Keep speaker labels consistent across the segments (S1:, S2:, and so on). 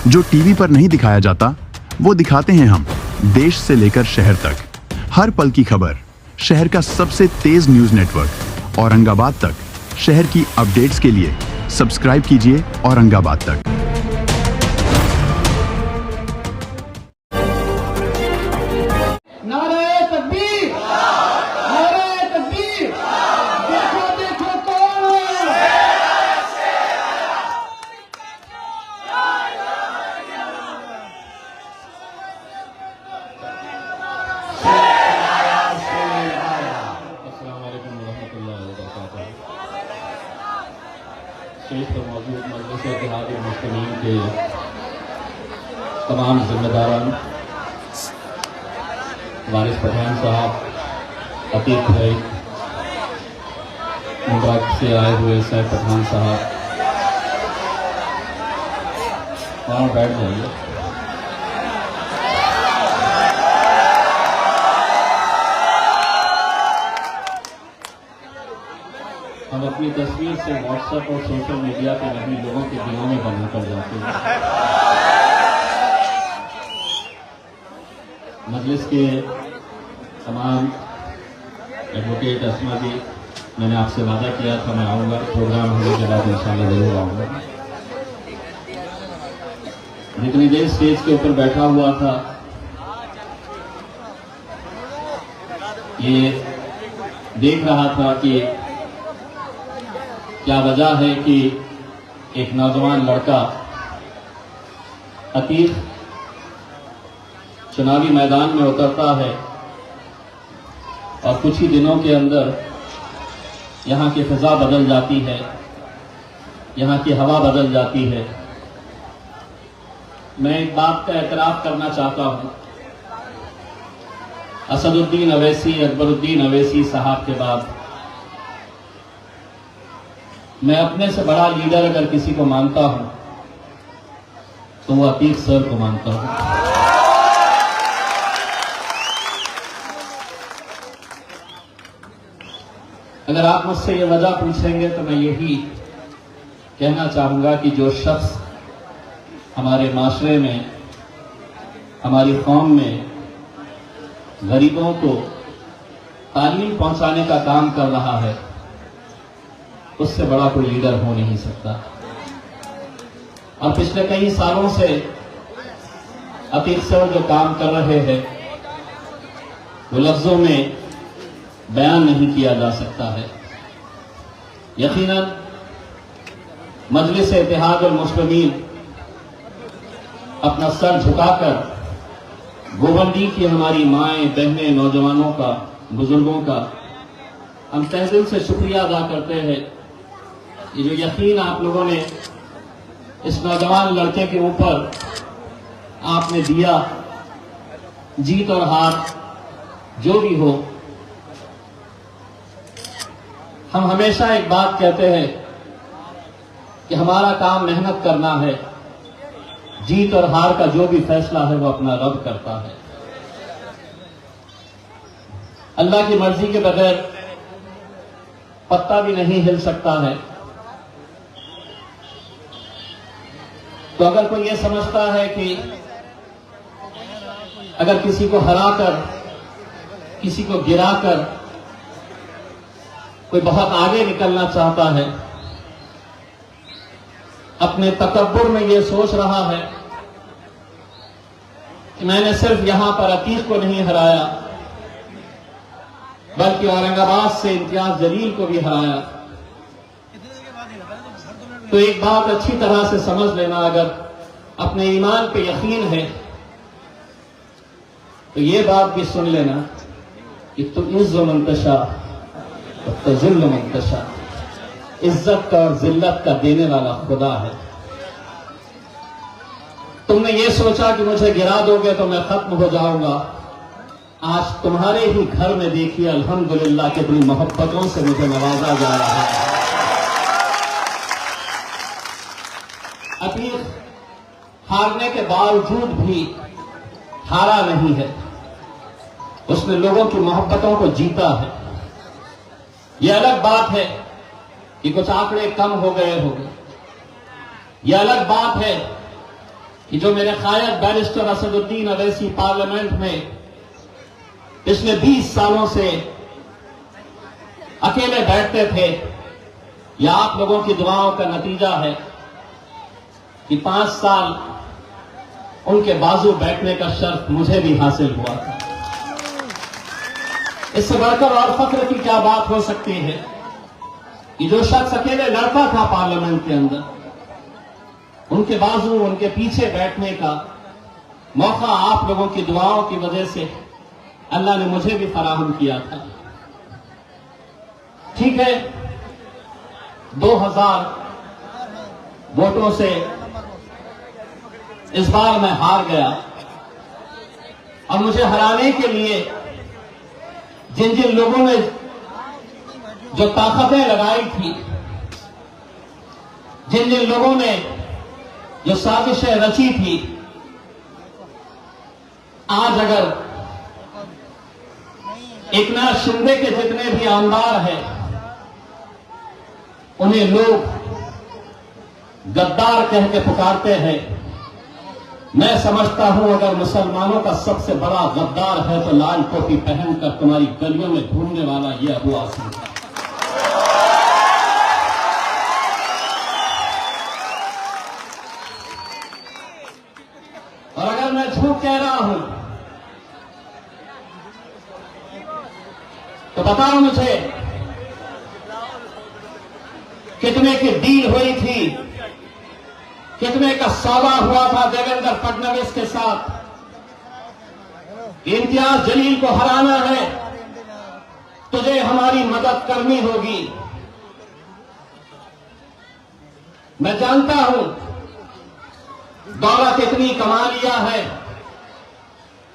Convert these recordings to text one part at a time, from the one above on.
S1: जो टीवी पर नहीं दिखाया जाता वो दिखाते हैं हम, देश से लेकर शहर तक। हर पल की खबर, शहर का सबसे तेज न्यूज नेटवर्क औरंगाबाद तक। शहर की अपडेट्स के लिए सब्सक्राइब कीजिए औरंगाबाद तक।
S2: नारे तकबीर, नारे तकबीर, देखो देखो कौन है।
S3: अस्सलामुअलैकुम रहमतुल्लाहि व बरकातहू। स्टेज पर मौजूद मजलिस इत्तेहाद मुस्लिमीन के तमाम जिम्मेदारान, वारिस पठान साहब, अतीक भाई, मुबारक से आए हुए सैफ पठान साहब, वहाँ बैठ जाइए। हम अपनी तस्वीर से व्हाट्सएप और सोशल मीडिया पे नहीं, लोगों के दिलों में बना कर जाते हैं। मजलिस के तमाम एडवोकेट अस्मा जी, मैंने आपसे वादा किया था मैं आऊँगा, प्रोग्राम होने के बाद इंशाल्लाह जरूर आऊँगा। जितनी देर स्टेज के ऊपर बैठा हुआ था, ये देख रहा था कि क्या वजह है कि एक नौजवान लड़का अतीक चुनावी मैदान में उतरता है और कुछ ही दिनों के अंदर यहाँ की फिजा बदल जाती है, यहाँ की हवा बदल जाती है। मैं एक बात का एतराफ़ करना चाहता हूँ, असदुद्दीन अवैसी, अकबरुद्दीन अवैसी साहब के बाद मैं अपने से बड़ा लीडर अगर किसी को मानता हूं तो वो अतीक सर को मानता हूं। अगर आप मुझसे ये वजह पूछेंगे तो मैं यही कहना चाहूंगा कि जो शख्स हमारे माशरे में, हमारी कौम में गरीबों को तालीम पहुंचाने का काम कर रहा है, उससे बड़ा कोई लीडर हो नहीं सकता। और पिछले कई सालों से अतीक सर जो काम कर रहे हैं वो लफ्जों में बयान नहीं किया जा सकता है। यकीनन मजलिस इत्तेहाद मुस्लिमीन अपना सर झुकाकर गोबंदी की हमारी माएं, बहनें, नौजवानों का, बुजुर्गों का हम तहे दिल से शुक्रिया अदा करते हैं। ये जो यकीन आप लोगों ने इस नौजवान लड़के के ऊपर आपने दिया, जीत और हार जो भी हो, हम हमेशा एक बात कहते हैं कि हमारा काम मेहनत करना है, जीत और हार का जो भी फैसला है वो अपना रब करता है। अल्लाह की मर्जी के बगैर पत्ता भी नहीं हिल सकता है। तो अगर कोई ये समझता है कि अगर किसी को हराकर, किसी को गिराकर कोई बहुत आगे निकलना चाहता है, अपने तकब्बुर में ये सोच रहा है कि मैंने सिर्फ यहां पर अतीक को नहीं हराया बल्कि औरंगाबाद से इम्तियाज जलील को भी हराया, तो एक बात अच्छी तरह से समझ लेना, अगर अपने ईमान पे यकीन है तो ये बात भी सुन लेना कि तुम इज़्ज़ु मंतशा तो ज़िल्ल मंतशा, इज्जत का और जिल्लत का देने वाला खुदा है। तुमने ये सोचा कि मुझे गिरा दोगे तो मैं खत्म हो जाऊंगा, आज तुम्हारे ही घर में देखिए अल्हम्दुलिल्लाह कितनी मोहब्बतों से मुझे नवाजा जा रहा है। अतीक हारने के बावजूद भी हारा नहीं है, उसने लोगों की मोहब्बतों को जीता है। यह अलग बात है कि कुछ आंकड़े कम हो गए होंगे, यह अलग बात है कि जो मेरे कायद बैरिस्टर असदुद्दीन अवैसी पार्लियामेंट में पिछले 20 सालों से अकेले बैठते थे, यह आप लोगों की दुआओं का नतीजा है कि 5 साल उनके बाजू बैठने का शर्फ मुझे भी हासिल हुआ था। इससे बढ़कर और फख्र की क्या बात हो सकती है कि जो शख्स अकेले लड़ता था पार्लियामेंट के अंदर, उनके बाजू, उनके पीछे बैठने का मौका आप लोगों की दुआओं की वजह से अल्लाह ने मुझे भी फराहम किया था। ठीक है, 2000 वोटों से इस बार मैं हार गया और मुझे हराने के लिए जिन जिन लोगों ने जो ताकतें लगाई थी, जिन जिन लोगों ने जो साजिशें रची थी, आज अगर एकनाथ शिंदे के जितने भी आमदार हैं, उन्हें लोग गद्दार कह के पुकारते हैं, मैं समझता हूं अगर मुसलमानों का सबसे बड़ा गद्दार है तो लाल टोपी पहनकर तुम्हारी गलियों में घूमने वाला यह अबू आसिम है। और अगर मैं झूठ कह रहा हूं तो बताओ मुझे, कितने की डील हुई थी, कितने का सौदा हुआ था देवेंद्र फडणवीस के साथ? इम्तियाज जलील को हराना है, तुझे हमारी मदद करनी होगी। मैं जानता हूं दौलत इतनी कमा लिया है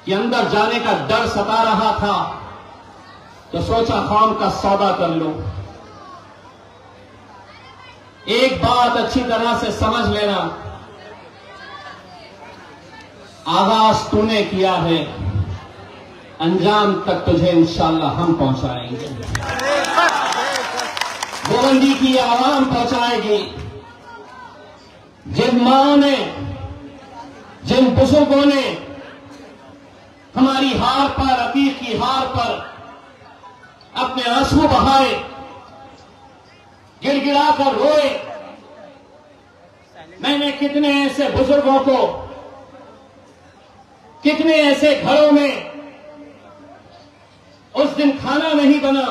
S3: कि अंदर जाने का डर सता रहा था, तो सोचा कौम का सौदा कर लो। एक बात अच्छी तरह से समझ लेना, आगाज तूने किया है, अंजाम तक तुझे इंशाअल्लाह हम पहुंचाएंगे। गोवंदी की आवाम पहुंचाएगी। जिन मां ने, जिन बुजुर्गों ने हमारी हार पर, अतीत की हार पर अपने आंसू बहाए, गिड़गिड़ा कर रोए, मैंने कितने ऐसे बुजुर्गों को, कितने ऐसे घरों में उस दिन खाना नहीं बना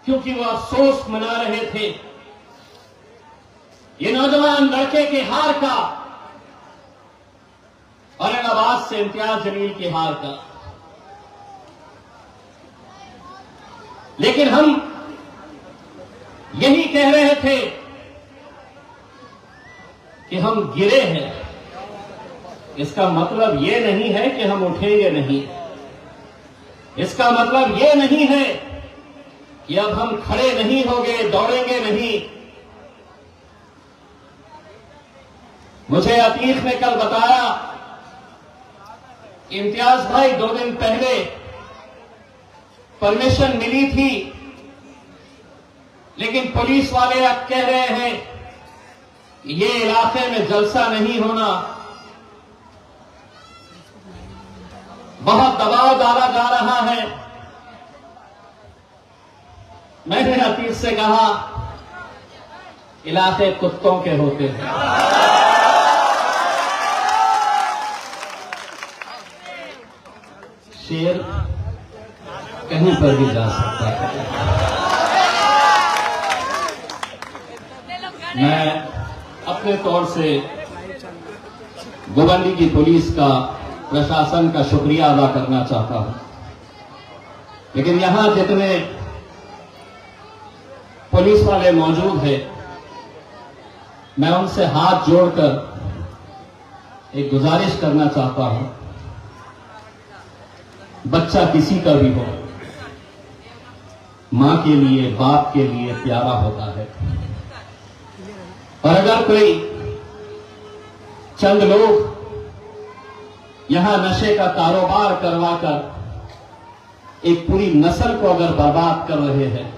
S3: क्योंकि वो अफसोस मना रहे थे ये नौजवान लड़के के हार का, औरंगाबाद से इम्तियाज जलील के हार का। लेकिन हम यही कह रहे थे कि हम गिरे हैं, इसका मतलब ये नहीं है कि हम उठेंगे नहीं। इसका मतलब ये नहीं है कि अब हम खड़े नहीं होंगे, दौड़ेंगे नहीं। मुझे अतीक ने कल बताया, इम्तियाज भाई 2 दिन पहले परमिशन मिली थी, लेकिन पुलिस वाले अब कह रहे हैं कि ये इलाके में जलसा नहीं होना, बहुत दबाव डाला जा रहा है। मैंने अतीत से कहा, इलाके कुत्तों के होते हैं। शेर कहीं पर भी जा सकता है। मैं अपने तौर से गोवंदी की पुलिस का, प्रशासन का शुक्रिया अदा करना चाहता हूं, लेकिन यहां जितने पुलिस वाले मौजूद हैं, मैं उनसे हाथ जोड़कर एक गुजारिश करना चाहता हूं। बच्चा किसी का भी हो, मां के लिए, बाप के लिए प्यारा होता है, और अगर कोई चंद लोग यहां नशे का कारोबार करवाकर एक पूरी नस्ल को अगर बर्बाद कर रहे हैं,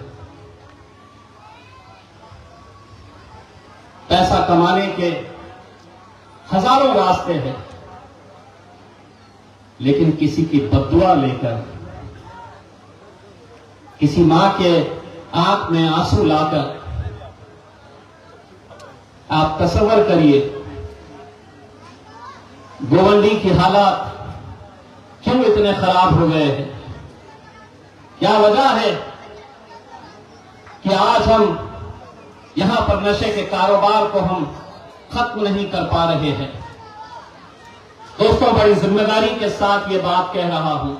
S3: पैसा कमाने के हजारों रास्ते हैं, लेकिन किसी की बद्दुआ लेकर, किसी मां के आंख में आंसू लाकर, आप तसव्वुर करिए गोवंडी की हालात क्यों इतने खराब हो गए हैं। क्या वजह है कि आज हम यहां पर नशे के कारोबार को हम खत्म नहीं कर पा रहे हैं। दोस्तों, बड़ी जिम्मेदारी के साथ ये बात कह रहा हूं,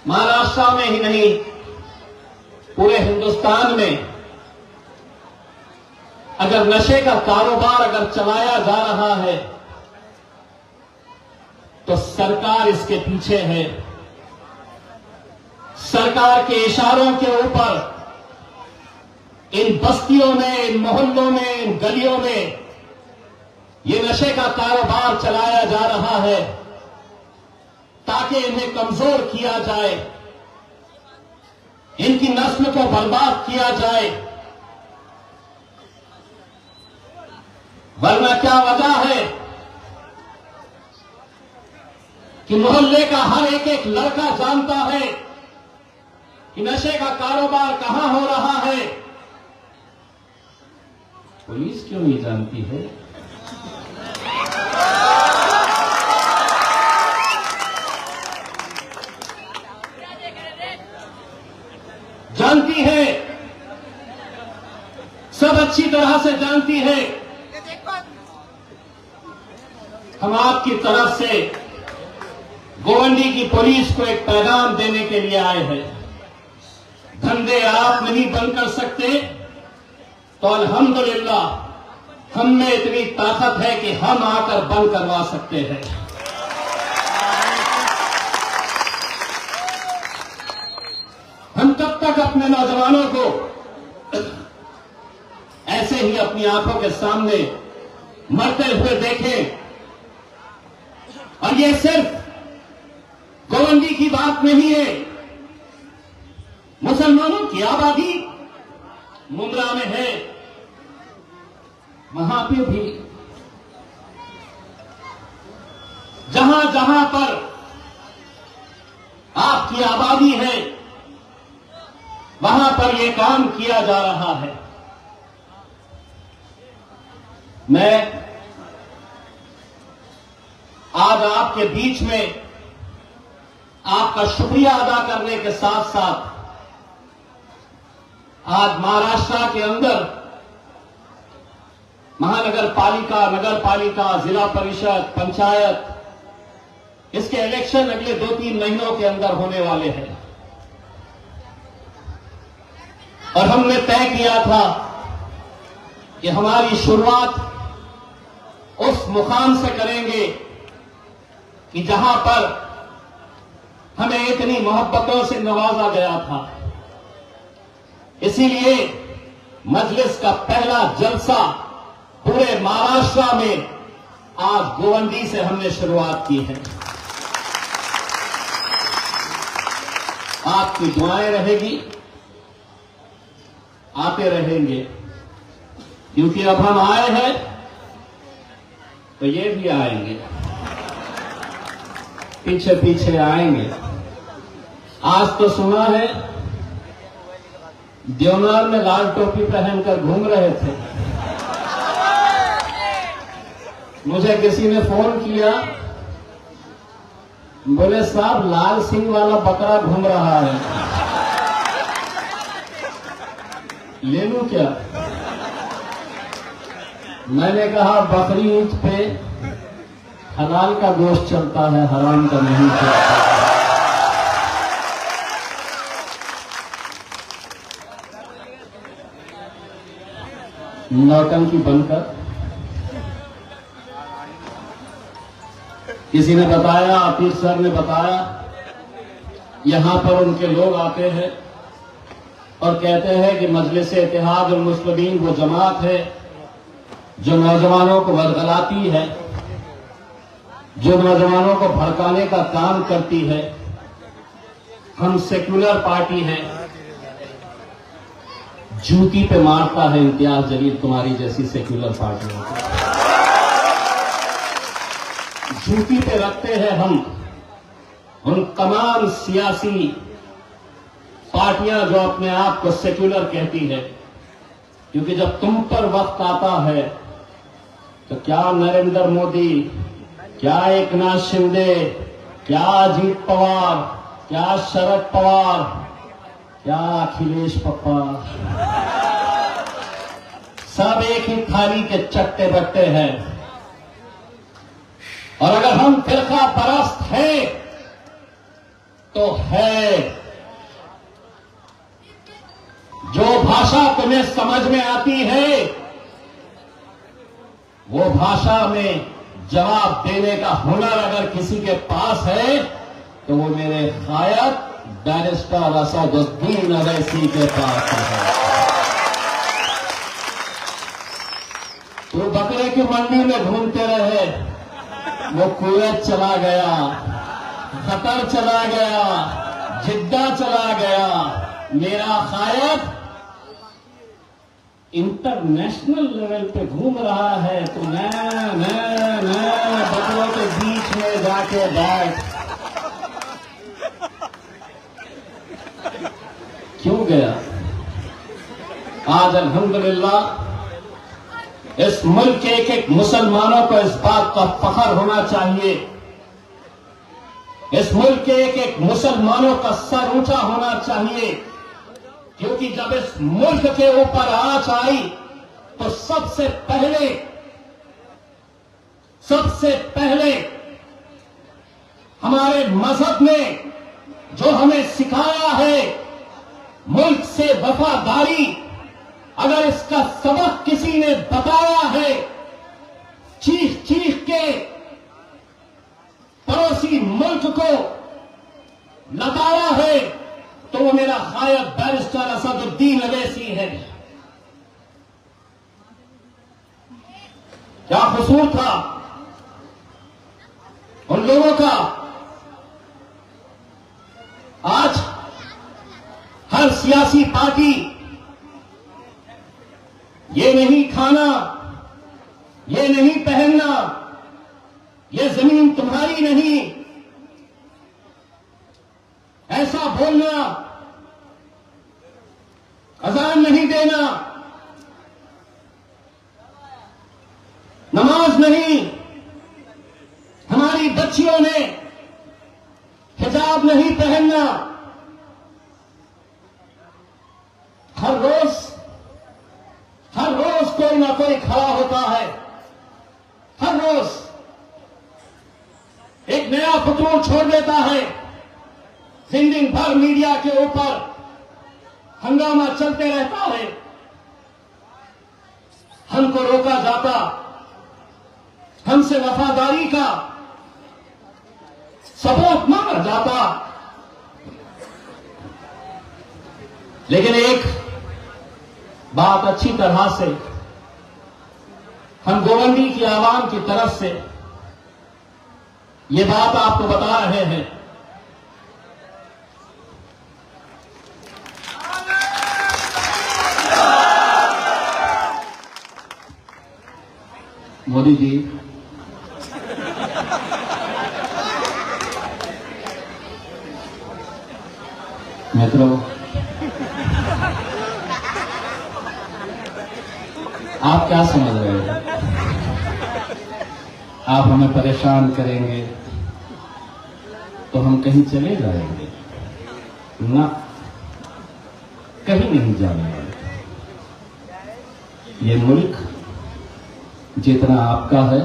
S3: महाराष्ट्र में ही नहीं पूरे हिंदुस्तान में अगर नशे का कारोबार अगर चलाया जा रहा है तो सरकार इसके पीछे है। सरकार के इशारों के ऊपर इन बस्तियों में, इन मोहल्लों में, इन गलियों में ये नशे का कारोबार चलाया जा रहा है ताकि इन्हें कमजोर किया जाए, इनकी नस्ल को बर्बाद किया जाए। वरना क्या वजह है कि मोहल्ले का हर एक एक लड़का जानता है कि नशे का कारोबार कहां हो रहा है। पुलिस क्यों नहीं जानती है? जानती है, सब अच्छी तरह से जानती है। हम आपकी तरफ से गोवंडी की पुलिस को एक पैगाम देने के लिए आए हैं। धंधे आप नहीं बंद कर सकते तो अल्हम्दुलिल्लाह हम में इतनी ताकत है कि हम आकर बंद करवा सकते हैं। हम कब तक अपने नौजवानों को ऐसे ही अपनी आंखों के सामने मरते हुए देखें? और ये सिर्फ गोवंडी की बात नहीं है, मुसलमानों की आबादी मुंद्रा में है, वहां पे भी जहां जहां पर आपकी आबादी है वहां पर यह काम किया जा रहा है। मैं आज आपके बीच में आपका शुक्रिया अदा करने के साथ साथ आज महाराष्ट्र के अंदर महानगर पालिका, नगर पालिका, जिला परिषद, पंचायत, इसके इलेक्शन अगले 2-3 महीनों के अंदर होने वाले हैं। और हमने तय किया था कि हमारी शुरुआत उस मुकाम से करेंगे कि जहां पर हमें इतनी मोहब्बतों से नवाजा गया था। इसीलिए मजलिस का पहला जलसा पूरे महाराष्ट्र में आज गोवंडी से हमने शुरुआत की है। आपकी दुआएं रहेगी, आते रहेंगे, क्योंकि अब हम आए हैं तो ये भी आएंगे, पीछे पीछे आएंगे। आज तो सुना है देवनार में लाल टोपी पहनकर घूम रहे थे। मुझे किसी ने फोन किया, बोले साहब लाल सिंह वाला बकरा घूम रहा है, ले लूं क्या? मैंने कहा बकरी ईद पे हलाल का गोश्त चलता है, हराम का नहीं चलता। नौटंकी बनकर किसी ने बताया, आतिश सर ने बताया, यहां पर उनके लोग आते हैं और कहते हैं कि मजलिस इत्तेहाद उल मुस्लिमीन वो जमात है जो नौजवानों को बदगलाती है, जो नौजवानों को भड़काने का काम करती है। हम सेक्युलर पार्टी है, जूती पे मारता है इम्तियाज जलील तुम्हारी जैसी सेक्युलर पार्टी। सूती पे रखते हैं हम उन तमाम सियासी पार्टियां जो अपने आप को सेक्युलर कहती है, क्योंकि जब तुम पर वक्त आता है तो क्या नरेंद्र मोदी, क्या एकनाथ शिंदे, क्या अजीत पवार, क्या शरद पवार, क्या अखिलेश पप्पा, सब एक ही थाली के चट्टे बट्टे हैं। और अगर हम फिरका परस्त हैं तो है, जो भाषा तुम्हें समझ में आती है वो भाषा में जवाब देने का हुनर अगर किसी के पास है तो वो मेरे कायद बैरिस्टर असदुद्दीन अवैसी के पास है। तो बकरे की मंडी में घूमते रहे, वो कुवैत चला गया, कतर चला गया, जिद्दा चला गया। मेरा कायद इंटरनेशनल लेवल पे घूम रहा है, तो मैं बकरों के बीच में जाके बैठ क्यों गया? आज अल्हम्दुलिल्लाह इस मुल्क के एक एक मुसलमानों को इस बात का फख्र होना चाहिए, इस मुल्क के एक एक मुसलमानों का सर ऊंचा होना चाहिए, क्योंकि जब इस मुल्क के ऊपर आंच आई तो सबसे पहले हमारे मजहब ने जो हमें सिखाया है मुल्क से वफादारी, अगर इसका सबक किसी ने बताया है, चीख चीख के पड़ोसी मुल्क को लताड़ा है, तो वो मेरा कायद बैरिस्टर असदुद्दीन अवैसी है। क्या कसूर था उन लोगों का? आज हर सियासी पार्टी ये नहीं खाना, ये नहीं पहनना, ये जमीन तुम्हारी नहीं, ऐसा बोलना, अजान नहीं देना, नमाज नहीं, हमारी बच्चियों ने हिजाब नहीं पहनना। हर रोज कोई ना कोई खड़ा होता है, हर रोज एक नया फतूर छोड़ देता है, दिन भर मीडिया के ऊपर हंगामा चलते रहता है, हमको रोका जाता, हमसे वफादारी का सबूत मांगा जाता। लेकिन एक बात अच्छी तरह से हम गोवंडी की आवाम की तरफ से ये बात आपको बता रहे हैं, मोदी जी, मित्रों, आप क्या समझ रहे हैं? आप हमें परेशान करेंगे तो हम कहीं चले जाएंगे? ना, कहीं नहीं जाने वाले। ये मुल्क जितना आपका है,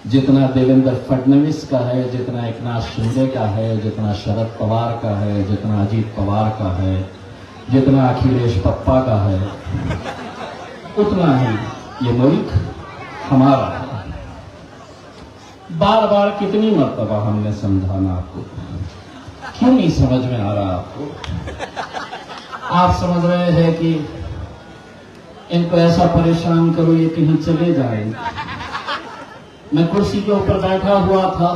S3: जितना देवेंद्र फडणवीस का है, जितना एकनाथ शिंदे का है, जितना शरद पवार का है, जितना अजीत पवार का है, जितना अखिलेश पप्पा का है, उतना ही ये मुल्क हमारा है। बार बार कितनी मर्तबा हमने समझाना आपको, क्यों नहीं समझ में आ रहा आपको? आप समझ रहे हैं कि इनको ऐसा परेशान करो ये कहीं चले जाएंगे। मैं कुर्सी के ऊपर बैठा हुआ था,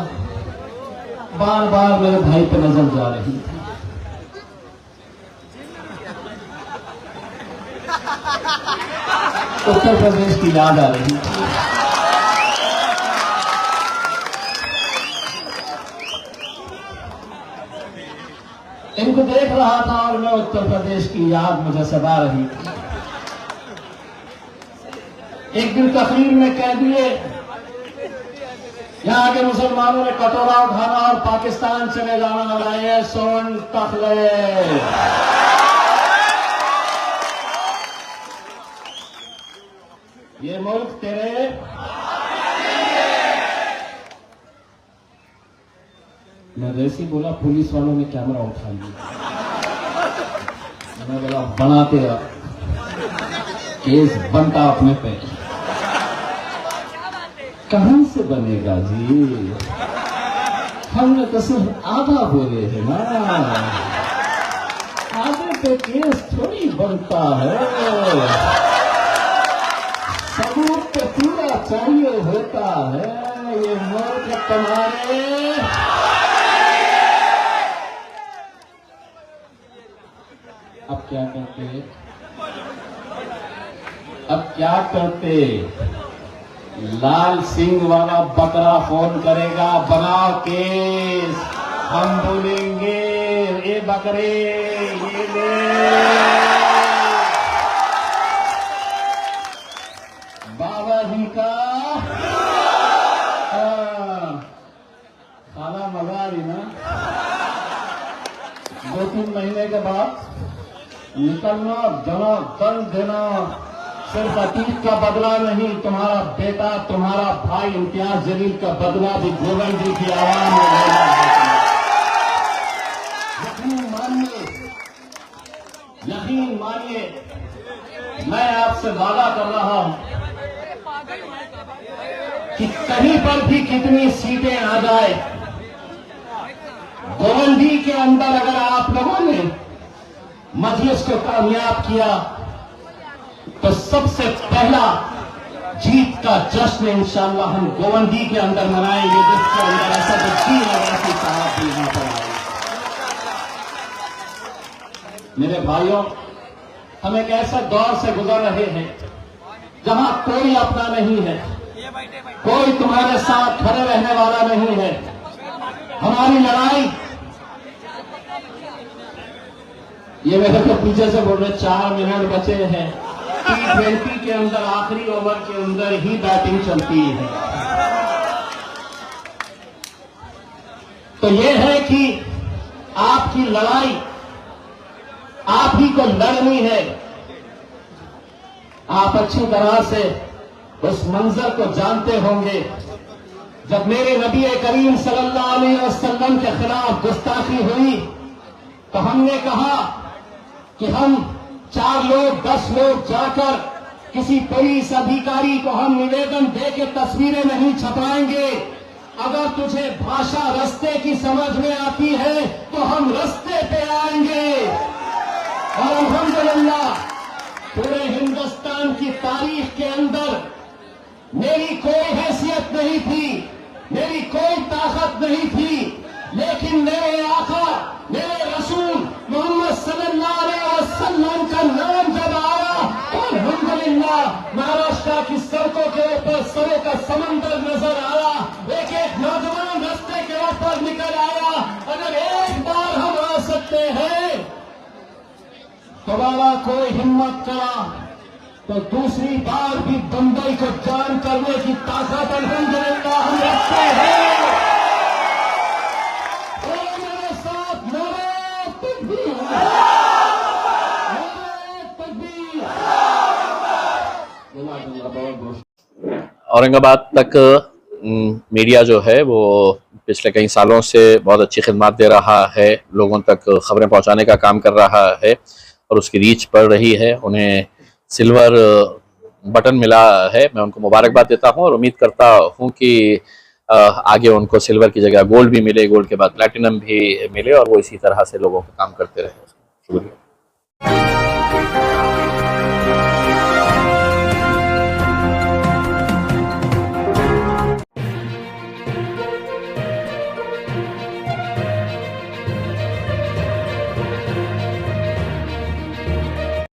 S3: बार बार मेरे भाई पे नजर जा रही थी। उत्तर प्रदेश की याद आ रही थी। इनको देख रहा था और मैं उत्तर प्रदेश की याद मुझे सदा रही। एक दिन तकरीर में कह दिए यहाँ के मुसलमानों ने कटोरा उठाना और पाकिस्तान चले जाना लगाए सोन तखले। ये मुल्क तेरे मैं जैसी बोला पुलिस वालों ने कैमरा उठा लिया। मैं बोला बनाते केस बनता अपने पे। कहां से बनेगा जी, हमने तो सिर्फ आधा बोले है ना, आधे पे केस थोड़ी बनता है, सबूत तो पूरा चाहिए होता है। ये मुल्क तुम्हारे अब क्या करते, अब क्या करते, लाल सिंह वाला बकरा फोन करेगा बनाओ केस, हम बोलेंगे ये बकरे ये ले। बाबा जी का खाना मजा आ रही ना। 2-3 महीने के बाद निकलना, जना दल देना, सिर्फ अतीत का बदला नहीं, तुम्हारा बेटा तुम्हारा भाई इम्तियाज जलील का बदला भी गोविंदी की आवाज में लेना है। यकीन मानिए, यकीन मानिए, मैं आपसे वादा कर रहा हूं कि कहीं पर भी कितनी सीटें आ जाए, गोविंदी के अंदर अगर आप लोगों ने मजलिस को कामयाब किया तो सबसे पहला जीत का जश्न इंशाअल्लाह हम गोवंदी के अंदर मनाएंगे, जिसके अंदर असदुद्दीन अवैसी साहब भी यहां पर आए। मेरे भाइयों, हम एक ऐसे दौर से गुजर रहे हैं जहां कोई अपना नहीं है, कोई तुम्हारे साथ खड़े रहने वाला नहीं है। हमारी लड़ाई, ये मेरे को पीछे से बोल रहे 4 मिनट बचे हैं, T20 के अंदर आखिरी ओवर के अंदर ही बैटिंग चलती है। तो ये है कि आपकी लड़ाई आप ही को लड़नी है। आप अच्छी तरह से उस मंजर को जानते होंगे जब मेरे नबी करीम सल्लल्लाहु अलैहि वसल्लम के खिलाफ गुस्ताखी हुई तो हमने कहा कि हम 4 लोग 10 लोग जाकर किसी पुलिस अधिकारी को हम निवेदन देके तस्वीरें नहीं छपाएंगे। अगर तुझे भाषा रास्ते की समझ में आती है तो हम रास्ते पे आएंगे। और अल्हम्दुलिल्लाह पूरे हिंदुस्तान की तारीख के अंदर मेरी कोई हैसियत नहीं थी, मेरी कोई ताकत नहीं थी, लेकिन मेरे आका मेरे रसूल मोहम्मद सल्लल्लाहु अलैहि वसल्लम का नाम जब आया तो अल्हम्दुलिल्लाह महाराष्ट्र की सड़कों के ऊपर सरों का समंदर नजर आया। एक एक नौजवान रास्ते के ऊपर निकल आया। अगर एक बार हम आ सकते हैं तो बाबा कोई हिम्मत करा तो दूसरी बार भी बंबई को जान करने की ताकत अल्हम्दुलिल्लाह हम रखते हैं।
S4: औरंगाबाद तक मीडिया जो है वो पिछले कई सालों से बहुत अच्छी खिदमत दे रहा है, लोगों तक खबरें पहुंचाने का काम कर रहा है और उसकी रीच बढ़ रही है। उन्हें सिल्वर बटन मिला है, मैं उनको मुबारकबाद देता हूं और उम्मीद करता हूं कि आगे उनको सिल्वर की जगह गोल्ड भी मिले, गोल्ड के बाद प्लैटिनम भी मिले और वो इसी तरह से लोगों का काम करते रहे। शुक्रिया।